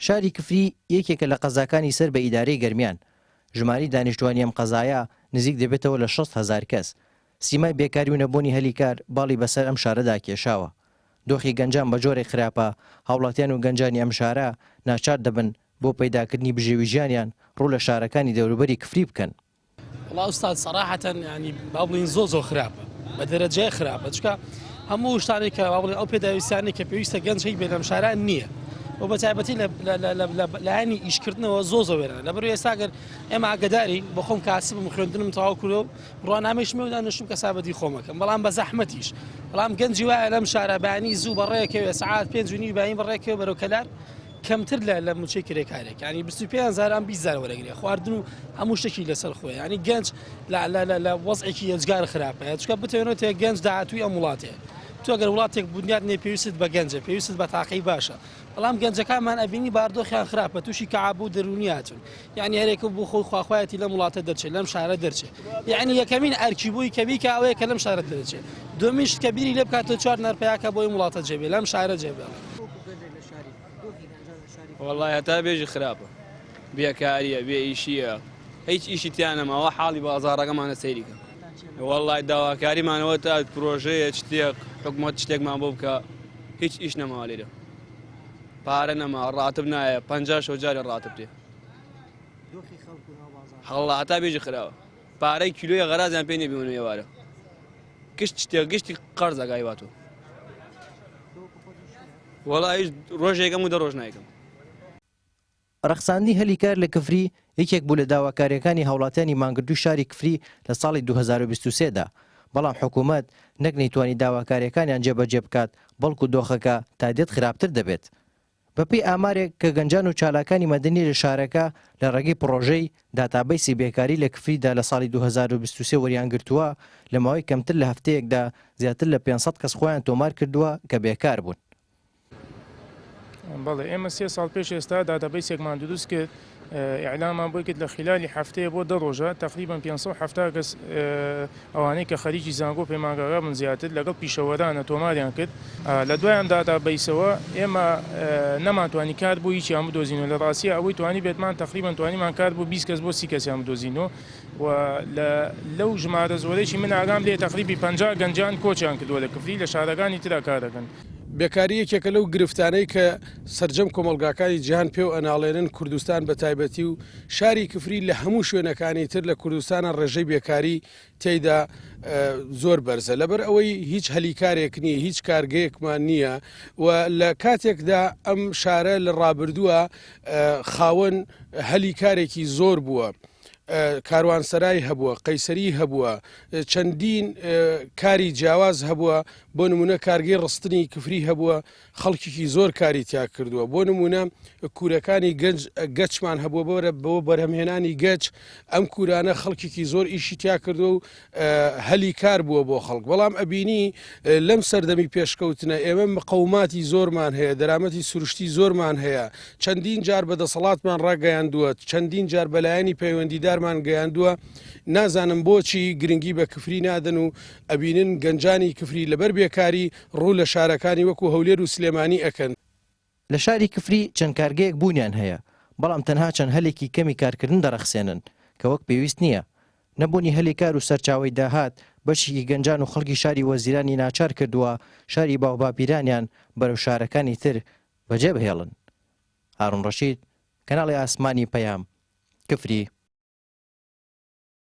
شاری کفری یەکێکە لە قەزاکانی سەر بە ئیدارەی گەرمیان. ژماری دانیشتوانی ئەم قەزایە نزیک دەبێتەوە لە 6,000 کەس. سیمای بێکاری و نەبوونی هەلیکار باڵی بەسەر ئەم شارەدا کێشاوە. دۆخی گەنجان بە جۆرێک خراپە، هاوڵاتیان و گەنجانی ئەم شارە ناچار دەبن بۆ پەیداکردنی بژێوی ژیانیان ڕوو لە شارەکانی دەوروبەری کفری بکەن. والله أستاذ صراحة يعني بابلين زوزو خرابة بدرجة خرابة چکە هەموو شتانی کە بابڵێ ئەو پێداویستیانی کە پێویستە گەنج هەیە بێ لەم شاران نییە و بەتایبەتی لایانی ئیشکردنەوە زۆ وێرە لەبەر ئێستاگەر ئێمە ئاگداری بە خۆم کاسبم خوێندنم تەواو کردو ڕۆنامەیش مێودا نوشتم کە سابەتی خۆمەکەم بەڵام بە زەحمەتیش بەڵام گەنجی وایە لەم شارە بانی زوو بەڕێکەوە سعات 5:30 باین بەڕێکەوە بەرەو کەلار کەمتر لە موچەی کرێکارێک ینی 25,000 ئەم 20,000 وەرەگرێ خواردن و هەموو شتێکی لەسەر خۆی ینی گەنج لە وەزعێکی یەجگار خراپە چکە بتوێنێت گەنج داهاتووی ئەم وڵاتێ تو ئەگەر وڵاتێک بنیاد نێ پێویست بە گەنجە پێویست بە تاقی باشە بەڵام گەنجەکانمان ئەبینی باردۆخیان خراپە تووشی کەعابوو دەرونیاتون یعنی هەرێکە بۆ خۆی خواخوایەتی لەم وڵاتە دەرچێت لەم شارە دەرچێت یعنی یەکەمین ئەرکیبووی کەبی کە ئەوەیە کە لەم شارە دەرچێت دومیش کە بیری لێ بکاتەوە چوار نەرپەیاکە بۆی وڵاتە جێبێ لەم شارە جێبێ والله هەتا بێژی خراپە بێکاریە بێ ئیشیە هیچ ئیشی تیانەماوە حاڵی بازاڕەکەمانە سەیریکە والله داواکاریمانەوە تا پرۆژەیە شتێک حکومەت شتێکمان بۆ بکە هیچ ئیش نەماوە لێرە پارە نەما ڕاتب نایە 50 جارێ ڕاتب دێ هەڵا هەتا بێژی خراوە پارەی کیلۆیە غەرازیان پێی نەبیونە ئێوارە گشت شتێک گشتی قەرز ئەگایواتەوە والله هیچ ڕۆژێکەم و دە ڕۆژ نایکەم. ڕەخساندنی هەلیکار لە کفری یەکێک بوو لە داواکاریەکانی هاوڵاتیانی مانگردووی شاری کفری لە ساڵی 2023دا بەڵام حکوومەت نەک نەیتوانی داواکاریەکانیان جێبەجێ بکات بەڵکو دۆخەکە تا دێت خراپتر دەبێت. بەپێی ئامارێک کە گەنجان و چالاکانی مەدەنی لە شارەکە لە ڕێگەی پرۆژەی داتابەیسی بێکاری لە کفریدا لە ساڵی 2023 وەریان گرتووە لە ماوەی کەمتر لە هەفتەیەکدا زیاتر لە 500 کەس خۆیان تۆمار کردووە کە بێکار بوون. بەڵێ ئێمە 3 ساڵ پێش ئێستا داتابەیسێکمان دروست کرد ئیعلامان بۆی کرد لە خلالی هەفتەیە بۆ 10 ڕۆژە تقریبا 570 کەس ئەوانەی کە خەریکی زانگۆ پەیمانگاکە بن زیاتر لەگەڵ پیشەوەرانە تۆماریان کرد لە دوایان داتابەیسەوە ئێمە نەمانتوانی کار بۆ هیچیان بدۆزینەوە لە ڕاستیە ئەوەی توانی بێتمان تقریبا توانیمان کار بۆ 20 کەس بۆ 30 کەسیان بدۆزینەوە و لەو ژمارە زۆرەیەکی من ئاگام لێ تقریبی 50 گەنجان کۆچیان کردووە لە کفری لە شارەکانی ترا کار دەکەن. بێکاری یەکێکە لەو گرفتانەی کە سەرجەم کۆمەڵگاکانی جیهان پێ و ئەناڵێنن کوردستان بە تایبەتی و شاری کفری لە هەموو شوێنەکانی تر لە کوردستانە ڕێژەی بێکاری تێیدا زۆر بەرزە لەبەر ئەوەی هیچ هەلیکارێک نییە هیچ کارگەیەکمان نییە و لە کاتێکدا ئەم شارە لە ڕابردووە خاوەن هەلیکارێکی زۆر بووە. کاروانسەرای هەبووە قەیسەری هەبووە چەندین کاری جیاواز هەبووە بۆ نمونە کارگەی ڕستنی کفری هەبووە خەڵکیی زۆر کاری تیا کردووە بۆ نمونە کورەکانی گەنج گەچمان هەبووە بۆ بەرهەمهێنانی گەچ ئەم کورانە خەڵکیی زۆر ئیشی تیا کردو و هەلی کار بووە بۆ خەڵک بەڵام ئەبینی لەم سەردەمی پێشکەوتنە ئێمە مقەوماتی زۆرمان هەیە دەرامەتی سروشتی زۆرمان هەیە چەندین جار بەدەسەڵاتمان ڕاگەیاندووە چەندین جار بەلایەنی پەیوەندیدارمان گەیاندووە نازانم بۆچی گرنگی بە کفری نادەن و ئەبینن گەنجانی کفری لەبەر بێکاری ڕوو لە شارەکانی وەکو هەولێر و سلێمانی ئەکەن. لە شاری کفری چەند کارگەیەک بوونیان هەیە بەڵام تەنها چەند هەلێکی کەمی کارکردن دەرەخسێنن کە وەک پێویست نییە. نەبوونی هەلیکار و سەرچاوی داهات بەشێکی گەنجان و خەڵکی شاری وەزیرانی ناچار کردووە شاری باوباپیرانیان بەرەو شارەکانی تر بەجێ بهێڵن. هارون ڕەشید کەناڵی ئاسمانی پەیام کفری.